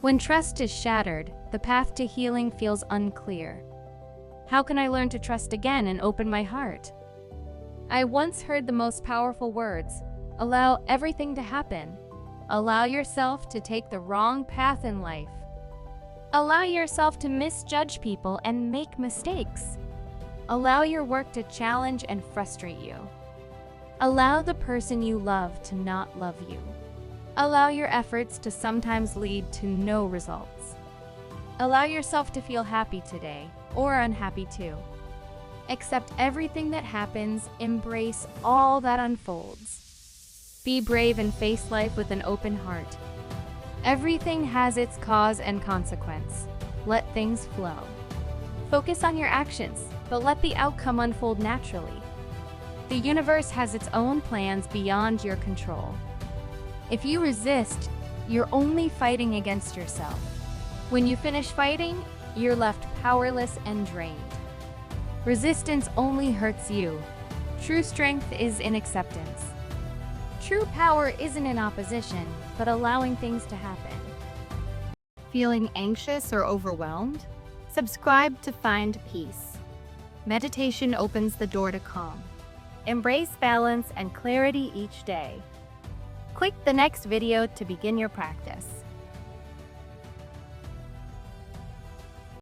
When trust is shattered, the path to healing feels unclear. How can I learn to trust again and open my heart? I once heard the most powerful words: allow everything to happen. Allow yourself to take the wrong path in life. Allow yourself to misjudge people and make mistakes. Allow your work to challenge and frustrate you. Allow the person you love to not love you. Allow your efforts to sometimes lead to no results. Allow yourself to feel happy today, or unhappy too. Accept everything that happens, embrace all that unfolds. Be brave and face life with an open heart. Everything has its cause and consequence. Let things flow. Focus on your actions, but let the outcome unfold naturally. The universe has its own plans beyond your control. If you resist, you're only fighting against yourself. When you finish fighting, you're left powerless and drained. Resistance only hurts you. True strength is in acceptance. True power isn't in opposition, but allowing things to happen. Feeling anxious or overwhelmed? Subscribe to find peace. Meditation opens the door to calm. Embrace balance and clarity each day. Click the next video to begin your practice.